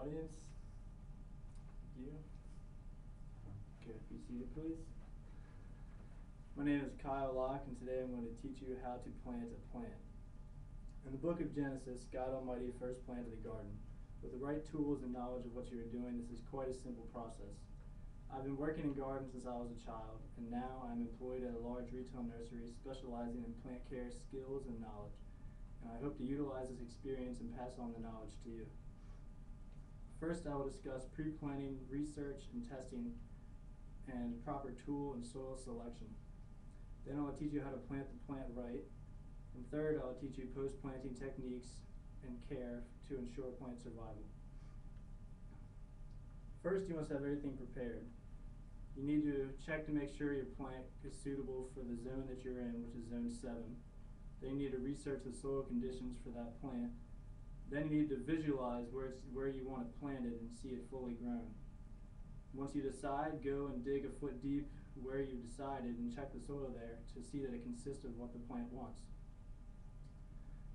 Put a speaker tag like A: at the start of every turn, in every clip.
A: audience. Thank you. Okay, be seated, please. My name is Kyle Locke, and today I'm going to teach you how to plant a plant. In the book of Genesis, God Almighty first planted the garden. With the right tools and knowledge of what you are doing, this is quite a simple process. I've been working in gardens since I was a child, and now I'm employed at a large retail nursery specializing in plant care skills and knowledge. And I hope to utilize this experience and pass on the knowledge to you. First, I will discuss pre-planting, research, and testing, and proper tool and soil selection. Then I will teach you how to plant the plant right. And third, I will teach you post-planting techniques and care to ensure plant survival. First, you must have everything prepared. You need to check to make sure your plant is suitable for the zone that you're in, which is zone 7. Then you need to research the soil conditions for that plant. Then you need to visualize where you want to plant it and see it fully grown. Once you decide, go and dig a foot deep where you decided and check the soil there to see that it consists of what the plant wants.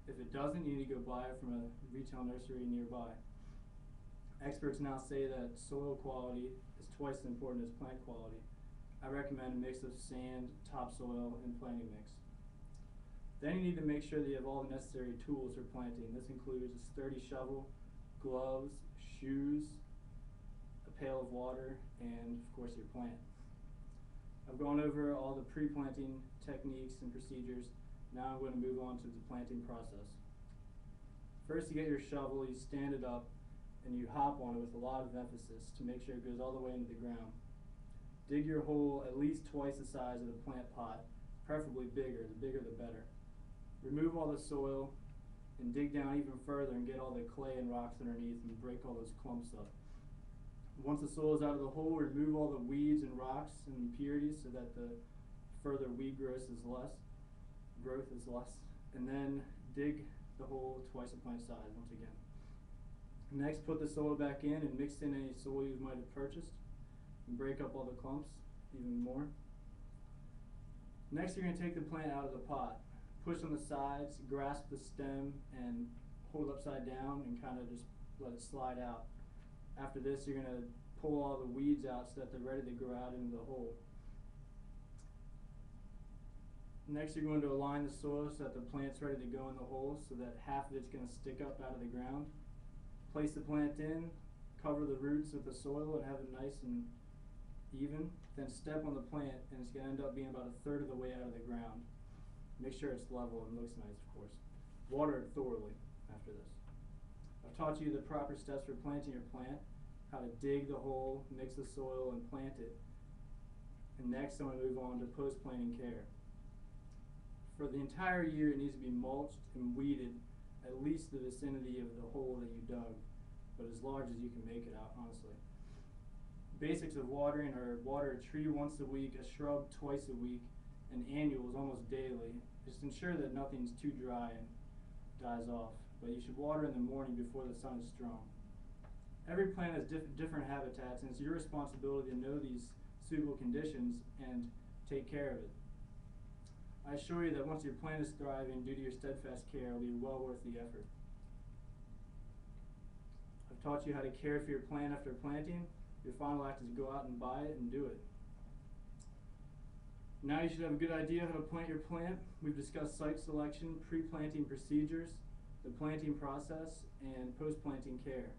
A: If it doesn't, you need to go buy it from a retail nursery nearby. Experts now say that soil quality is twice as important as plant quality. I recommend a mix of sand, topsoil, and planting mix. Then you need to make sure that you have all the necessary tools for planting. This includes a sturdy shovel, gloves, shoes, a pail of water, and of course your plant. I've gone over all the pre-planting techniques and procedures. Now I'm going to move on to the planting process. First, you get your shovel, you stand it up, and you hop on it with a lot of emphasis to make sure it goes all the way into the ground. Dig your hole at least twice the size of the plant pot, preferably bigger. The bigger the better. Remove all the soil and dig down even further and get all the clay and rocks underneath and break all those clumps up. Once the soil is out of the hole, remove all the weeds and rocks and impurities so that the further weed growth is less, and then dig the hole twice the plant size once again. Next, put the soil back in and mix in any soil you might have purchased and break up all the clumps even more. Next, you're going to take the plant out of the pot. Push on the sides, grasp the stem, and hold upside down and kind of just let it slide out. After this, you're going to pull all the weeds out so that they're ready to grow out into the hole. Next, you're going to align the soil so that the plant's ready to go in the hole so that half of it's going to stick up out of the ground. Place the plant in, cover the roots with the soil and have it nice and even. Then step on the plant and it's going to end up being about a third of the way out of the ground. Make sure it's level and looks nice, of course. Water it thoroughly after this. I've taught you the proper steps for planting your plant, how to dig the hole, mix the soil, and plant it. And next I'm going to move on to post-planting care. For the entire year, it needs to be mulched and weeded at least the vicinity of the hole that you dug, but as large as you can make it out, honestly. Basics of watering are water a tree once a week, a shrub twice a week, and annuals almost daily. Just ensure that nothing's too dry and dies off, but you should water in the morning before the sun is strong. Every plant has different habitats, and it's your responsibility to know these suitable conditions and take care of it. I assure you that once your plant is thriving due to your steadfast care, it will be well worth the effort. I've taught you how to care for your plant after planting. Your final act is to go out and buy it and do it. Now you should have a good idea how to plant your plant. We've discussed site selection, pre-planting procedures, the planting process, and post-planting care.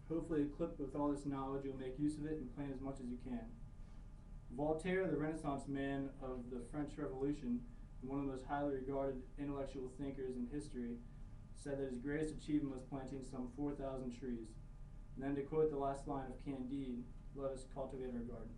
A: Hopefully, equipped with all this knowledge, you'll make use of it and plant as much as you can. Voltaire, the Renaissance man of the French Revolution, and one of the most highly regarded intellectual thinkers in history, said that his greatest achievement was planting some 4,000 trees. And then to quote the last line of Candide, let us cultivate our garden.